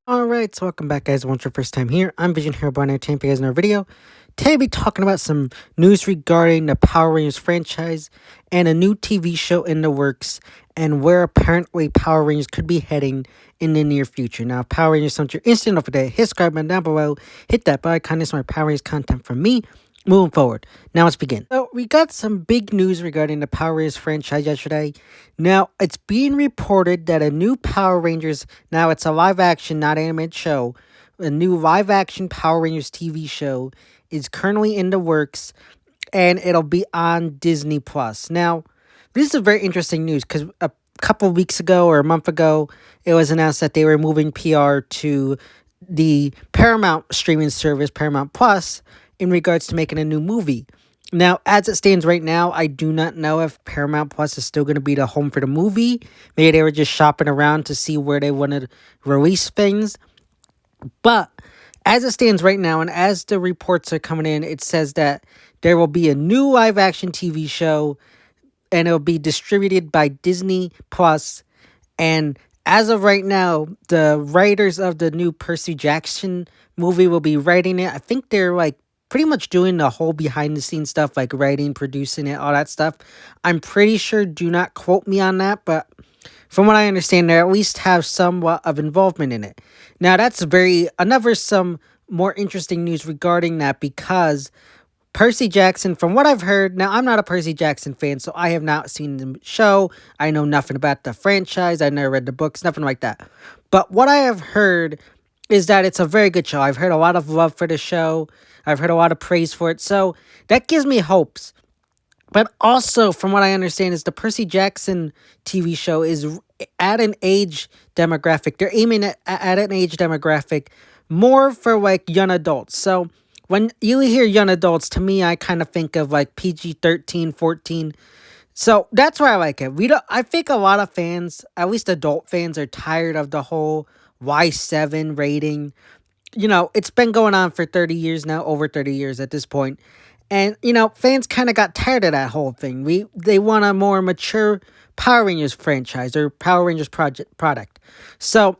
Alright, so welcome back, guys. Once your first time here, I'm Vision Hero Boy 19 for you guys in our video. Today I'll be talking about some news regarding the Power Rangers franchise and a new TV show in the works and where apparently Power Rangers could be heading in the near future. Now, if Power Rangers is something you're interested in over there, hit subscribe button down below, hit that bell icon, this is more Power Rangers content from me. Moving forward, now let's begin. So, we got some big news regarding the Power Rangers franchise yesterday. Now, it's being reported that a new Power Rangers, now it's a live-action, not animated show, a new live-action Power Rangers TV show is currently in the works, and it'll be on Disney+. Now, this is very interesting news, because a couple of weeks ago, or a month ago, it was announced that they were moving PR to the Paramount streaming service, Paramount Plus, in regards to making a new movie. Now, as it stands right now, I do not know if Paramount Plus is still going to be the home for the movie. Maybe they were just shopping around to see where they want to release things. But as it stands right now, and as the reports are coming in, it says that there will be a new live-action TV show, and it'll be distributed by Disney Plus. And as of right now, the writers of the new Percy Jackson movie will be writing it. I think they're like pretty much doing the whole behind the scenes stuff, like writing, producing it, all that stuff. I'm pretty sure, do not quote me on that, but from what I understand, they at least have somewhat of involvement in it. Now, that's some more interesting news regarding that, because Percy Jackson, from what I've heard, now I'm not a Percy Jackson fan, so I have not seen the show. I know nothing about the franchise. I never read the books, nothing like that. But what I have heard is that it's a very good show. I've heard a lot of love for the show. I've heard a lot of praise for it. So that gives me hopes. But also, from what I understand, is the Percy Jackson TV show is at an age demographic. They're aiming at an age demographic more for like young adults. So when you hear young adults, to me, I kind of think of like PG-13, 14. So that's why I like it. I think a lot of fans, at least adult fans, are tired of the whole Y7 rating. You know, it's been going on for 30 years now, over 30 years at this point. And, you know, fans kind of got tired of that whole thing. They want a more mature Power Rangers franchise or Power Rangers product. So,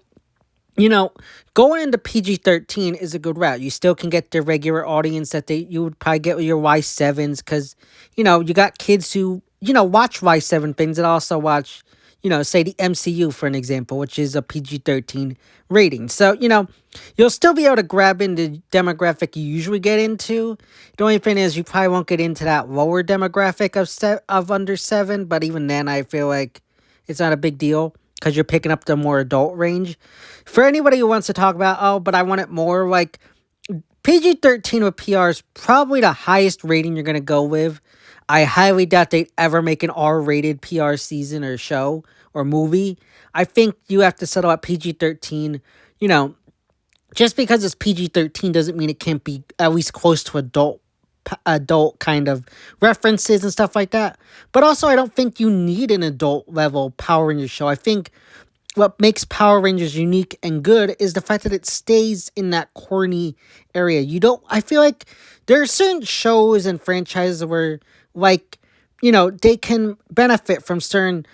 you know, going into PG-13 is a good route. You still can get the regular audience that you would probably get with your Y7s, because, you know, you got kids who, you know, watch Y7 things and also watch, you know, say the MCU, for an example, which is a PG-13 rating. So, you know, you'll still be able to grab into the demographic you usually get into. The only thing is you probably won't get into that lower demographic of under 7, but even then I feel like it's not a big deal, because you're picking up the more adult range. For anybody who wants to talk about, oh, but I want it more, like, PG-13 with PR is probably the highest rating you're going to go with. I highly doubt they'd ever make an R-rated PR season or show or movie. I think you have to settle at PG-13. You know, just because it's PG-13 doesn't mean it can't be at least close to adult kind of references and stuff like that. But also, I don't think you need an adult level Power Rangers show. I think what makes Power Rangers unique and good is the fact that it stays in that corny area. I feel like there are certain shows and franchises where, like, you know, they can benefit from certain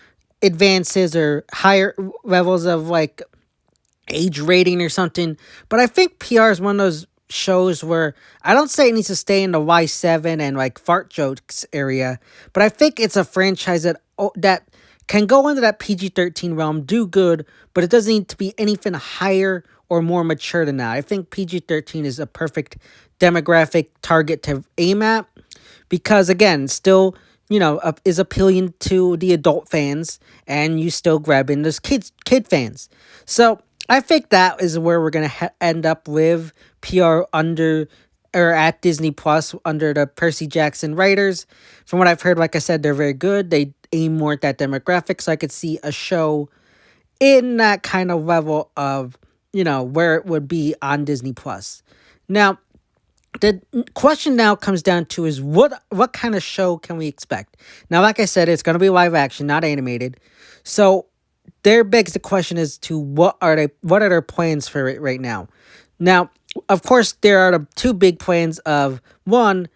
advances or higher levels of, like, age rating or something. But I think PR is one of those shows where I don't say it needs to stay in the Y7 and, like, fart jokes area, but I think it's a franchise that can go into that PG-13 realm, do good, but it doesn't need to be anything higher or more mature than that. I think PG-13 is a perfect demographic target to aim at, because, again, still, you know, is appealing to the adult fans, and you still grab in those kid fans. So I think that is where we're going to end up with PR under or at Disney Plus under the Percy Jackson writers. From what I've heard, like I said, they're very good. They aim more at that demographic, so I could see a show in that kind of level of, you know, where it would be on Disney Plus. Now, the question now comes down to is what kind of show can we expect? Now, like I said, it's going to be live action, not animated. So there begs the question as to what are their plans for it right now? Now, of course, there are the two big plans of, one,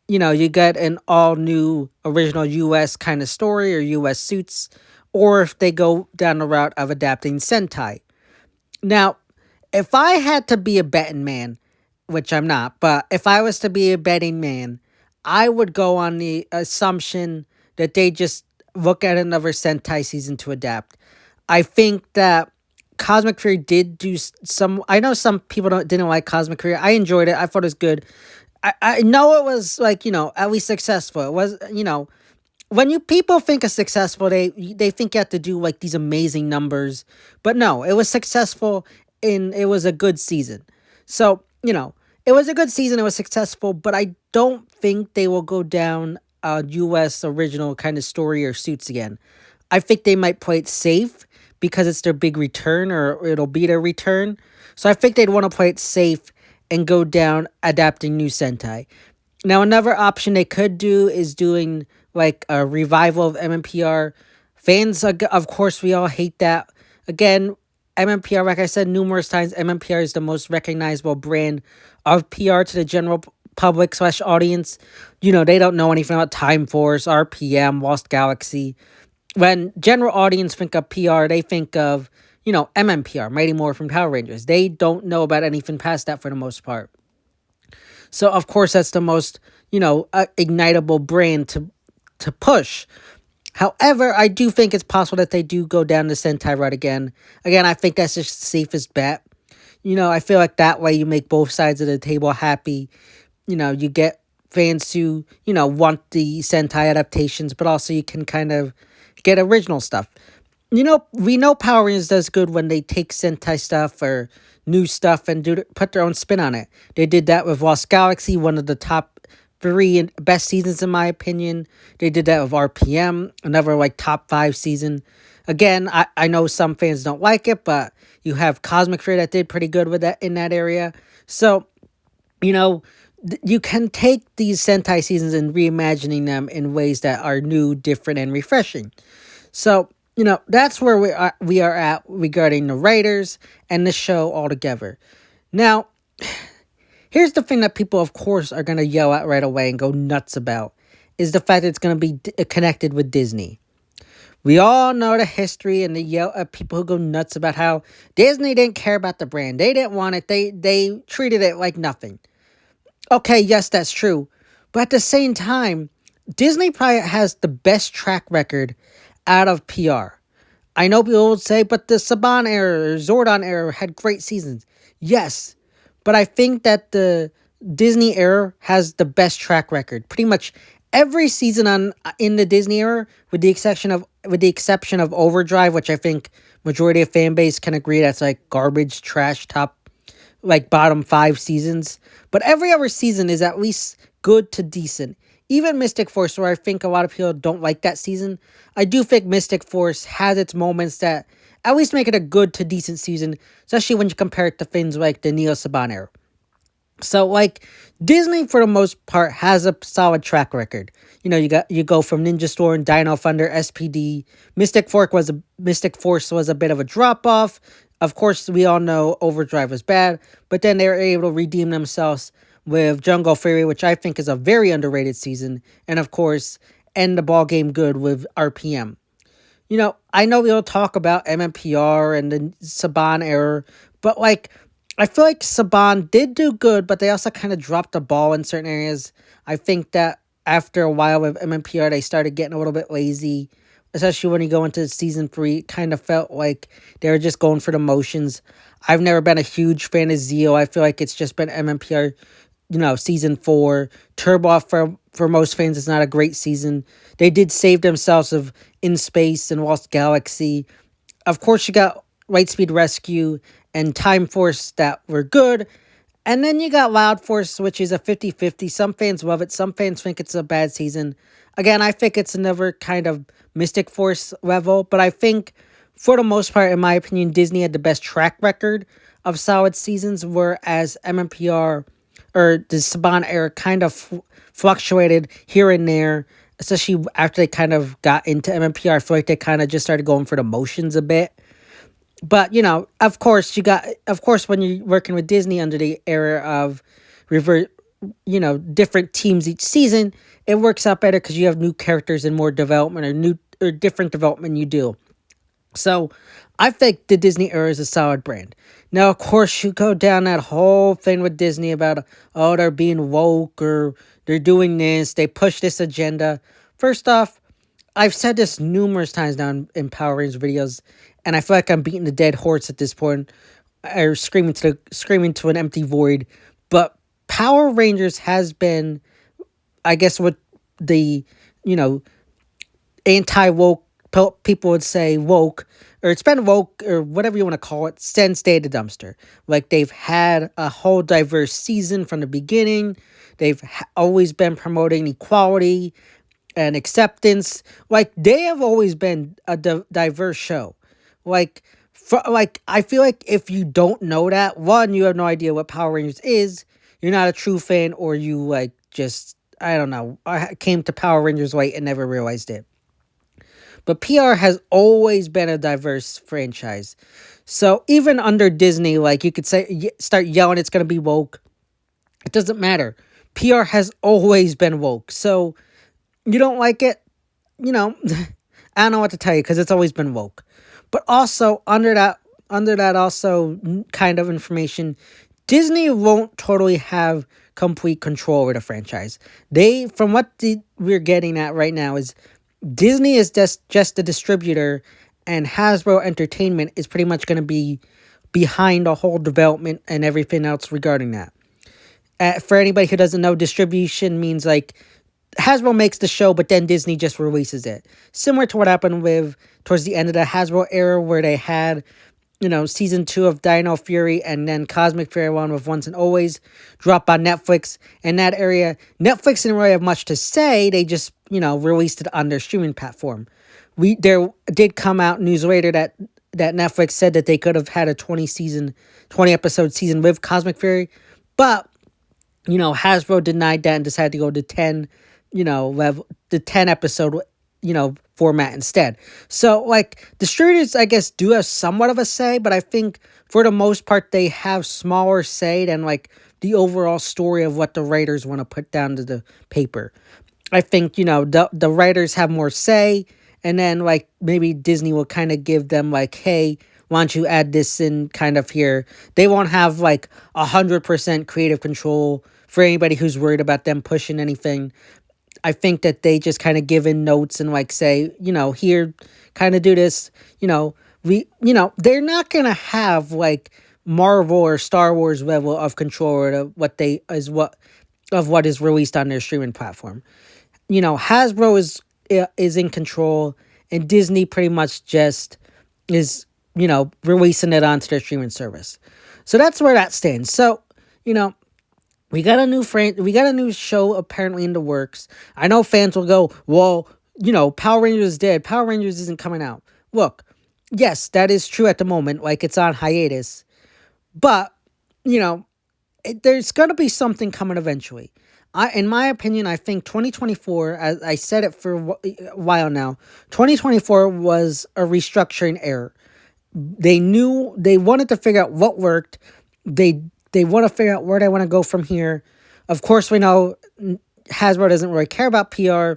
you know, you get an all-new original U.S. kind of story or U.S. suits or if they go down the route of adapting Sentai. Now, if I had to be a betting man, which I'm not, but if I was to be a betting man, I would go on the assumption that they just look at another Sentai season to adapt. I think that Cosmic Fury did do some. I know some people didn't like Cosmic Fury. I enjoyed it. I thought it was good. I know it was like, at least successful. It was, when you people think of successful, they think you have to do like these amazing numbers, but no, it was successful. It was a good season. So it was a good season. It was successful, but I don't think they will go down a U.S. original kind of story or suits again. I think they might play it safe because it's their big return, or it'll be their return. So I think they'd want to play it safe and go down adapting new Sentai. Now, another option they could do is doing like a revival of MMPR. Fans, of course, we all hate that. Again, MMPR, like I said numerous times, MMPR is the most recognizable brand of PR to the general public / audience. They don't know anything about Time Force, RPM, Lost Galaxy. When general audience think of PR, they think of, MMPR, Mighty Morphin Power Rangers. They don't know about anything past that for the most part. So, of course, that's the most, ignitable brand to push. However, I do think it's possible that they do go down the Sentai route again. Again, I think that's just the safest bet. I feel like that way you make both sides of the table happy. You get fans who, want the Sentai adaptations, but also you can kind of get original stuff. We know Power Rangers does good when they take Sentai stuff or new stuff and put their own spin on it. They did that with Lost Galaxy, one of the top 3 best seasons in my opinion. They did that with RPM, another like top 5 season. Again, I know some fans don't like it, but you have Cosmic Fury that did pretty good with that in that area. So, you can take these Sentai seasons and reimagining them in ways that are new, different, and refreshing. So, that's where we are at regarding the writers and the show altogether. Now, here's the thing that people, of course, are going to yell at right away and go nuts about, is the fact that it's going to be connected with Disney. We all know the history, and they yell at people who go nuts about how Disney didn't care about the brand. They didn't want it. They treated it like nothing. Okay, yes, that's true. But at the same time, Disney probably has the best track record out of PR. I know people would say, but the Saban era, or Zordon era had great seasons. Yes, but I think that the Disney era has the best track record. Pretty much every season in the Disney era, with the exception of Overdrive, which I think majority of fan base can agree that's like garbage, trash, bottom 5 seasons. But every other season is at least good to decent. Even Mystic Force, where I think a lot of people don't like that season, I do think Mystic Force has its moments that at least make it a good to decent season, especially when you compare it to things like the Neo Saban era. So, Disney, for the most part, has a solid track record. You go from Ninja Storm, Dino Thunder, SPD. Mystic Force was a bit of a drop-off. Of course, we all know Overdrive was bad, but then they were able to redeem themselves with Jungle Fury, which I think is a very underrated season, and of course, end the ball game good with RPM. I know we'll talk about MMPR and the Saban era, but I feel like Saban did do good, but they also kind of dropped the ball in certain areas. I think that after a while with MMPR, they started getting a little bit lazy, especially when you go into season 3. It kind of felt like they were just going for the motions. I've never been a huge fan of Zeo. I feel like it's just been MMPR, season 4. Turbo for most fans is not a great season. They did save themselves of In Space and Lost Galaxy. Of course, you got Lightspeed Rescue and Time Force that were good. And then you got Loud Force, which is a 50-50. Some fans love it. Some fans think it's a bad season. Again, I think it's another kind of Mystic Force level. But I think, for the most part, in my opinion, Disney had the best track record of solid seasons, whereas MMPR or the Saban era kind of fluctuated here and there, especially after they kind of got into MMPR. I feel like they kind of just started going for the motions a bit. But, of course, when you're working with Disney under the era of different teams each season, it works out better because you have new characters and more development or different development you do. So I think the Disney era is a solid brand. Now, of course, you go down that whole thing with Disney about, oh, they're being woke or they're doing this, they push this agenda. First off, I've said this numerous times now in Power Rangers videos, and I feel like I'm beating the dead horse at this point, or screaming to an empty void. But Power Rangers has been, I guess, what the anti-woke people would say woke, or it's been woke, or whatever you want to call it, since Day of the Dumpster. Like, they've had a whole diverse season from the beginning. They've always been promoting equality and acceptance. Like, they have always been a diverse show. Like, I feel like if you don't know that, one, you have no idea what Power Rangers is, you're not a true fan, or you, like, just, I don't know, I came to Power Rangers late and never realized it. But PR has always been a diverse franchise. So even under Disney, like, you could say, start yelling it's going to be woke. It doesn't matter. PR has always been woke. So you don't like it, I don't know what to tell you, because it's always been woke. But also under that also kind of information, Disney won't totally have complete control over the franchise. From what we're getting at right now, is Disney is just a distributor, and Hasbro Entertainment is pretty much going to be behind the whole development and everything else regarding that. For anybody who doesn't know, distribution means, like, Hasbro makes the show, but then Disney just releases it. Similar to what happened towards the end of the Hasbro era, where they had, season 2 of Dino Fury and then Cosmic Fury 1 with Once and Always drop on Netflix. In that area, Netflix didn't really have much to say. They just, released it on their streaming platform. There did come out news later that Netflix said that they could have had a 20 episode season with Cosmic Fury, but, Hasbro denied that and decided to go to 10, the 10 episode, format instead. So, like, distributors, I guess, do have somewhat of a say, but I think for the most part they have smaller say than, like, the overall story of what the writers want to put down to the paper. I think, the writers have more say, and then, like, maybe Disney will kind of give them, like, hey, why don't you add this in kind of here. They won't have, like, 100% creative control for anybody who's worried about them pushing anything. I think that they just kind of give in notes and, like, say, here, kind of do this, they're not going to have, like, Marvel or Star Wars level of control of what is released on their streaming platform. Hasbro is in control, and Disney pretty much just is, releasing it onto their streaming service. So that's where that stands. So, we got a new show apparently in the works. I know fans will go, well, Power Rangers is dead. Power Rangers isn't coming out. Look, yes, that is true at the moment. Like, it's on hiatus. But, there's going to be something coming eventually. In my opinion, I think 2024, as I said it for a while now, 2024 was a restructuring error. They wanted to figure out what worked. They want to figure out where they want to go from here. Of course, we know Hasbro doesn't really care about PR,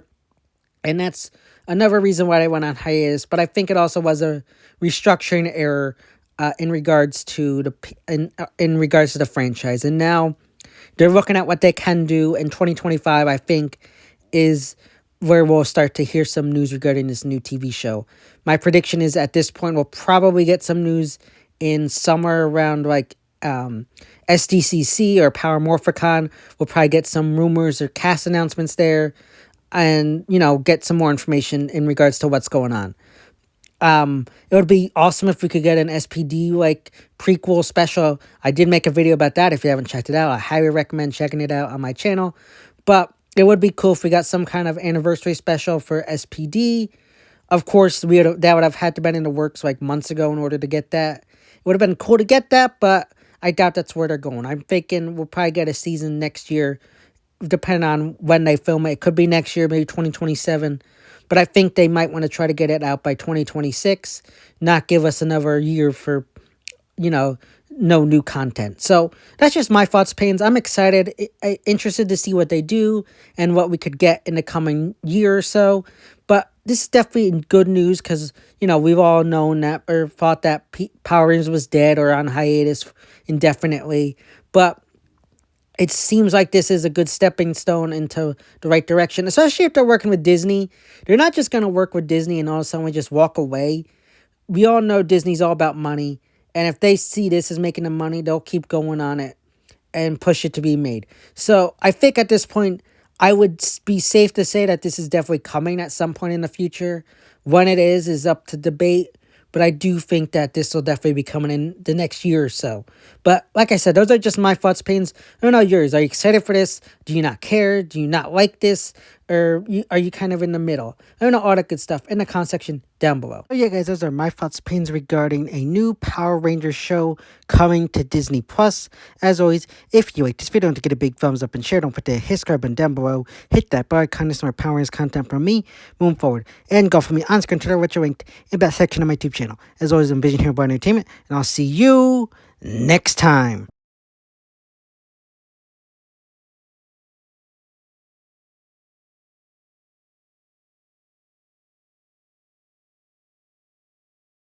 and that's another reason why they went on hiatus. But I think it also was a restructuring error in regards to the franchise. And now they're looking at what they can do in 2025, I think, is where we'll start to hear some news regarding this new TV show. My prediction is at this point we'll probably get some news in somewhere around, like, SDCC or Power Morphicon. We'll probably get some rumors or cast announcements there, and, get some more information in regards to what's going on. It would be awesome if we could get an SPD, like, prequel special. I did make a video about that. If you haven't checked it out, I highly recommend checking it out on my channel. But it would be cool if we got some kind of anniversary special for SPD. Of course, that would have had to been in the works, like, months ago in order to get that. It would have been cool to get that, but I doubt that's where they're going. I'm thinking we'll probably get a season next year, depending on when they film it. It could be next year, maybe 2027. But I think they might want to try to get it out by 2026, not give us another year for, no new content. So that's just my thoughts, opinions. I'm excited, interested to see what they do and what we could get in the coming year or so. But this is definitely good news because, we've all known that or thought that Power Rangers was dead or on hiatus indefinitely. But it seems like this is a good stepping stone into the right direction, especially if they're working with Disney. They're not just going to work with Disney and all of a sudden we just walk away. We all know Disney's all about money. And if they see this as making them money, they'll keep going on it and push it to be made. So I think at this point, I would be safe to say that this is definitely coming at some point in the future. When it is up to debate. But I do think that this will definitely be coming in the next year or so. But like I said, those are just my thoughts, opinions. I don't know yours. Are you excited for this? Do you not care? Do you not like this? Or are you kind of in the middle? I don't know, all that good stuff in the comment section down below. So yeah, guys, those are my thoughts, opinions regarding a new Power Rangers show coming to Disney+. As always, if you like this video, don't get a big thumbs up and share. Don't forget to hit subscribe button down below. Hit that bell icon to see more Power Rangers content from me moving forward. And go for me on screen, Twitter, which are linked in that section of my YouTube channel. As always, I'm Vision Hero Entertainment, and I'll see you next time.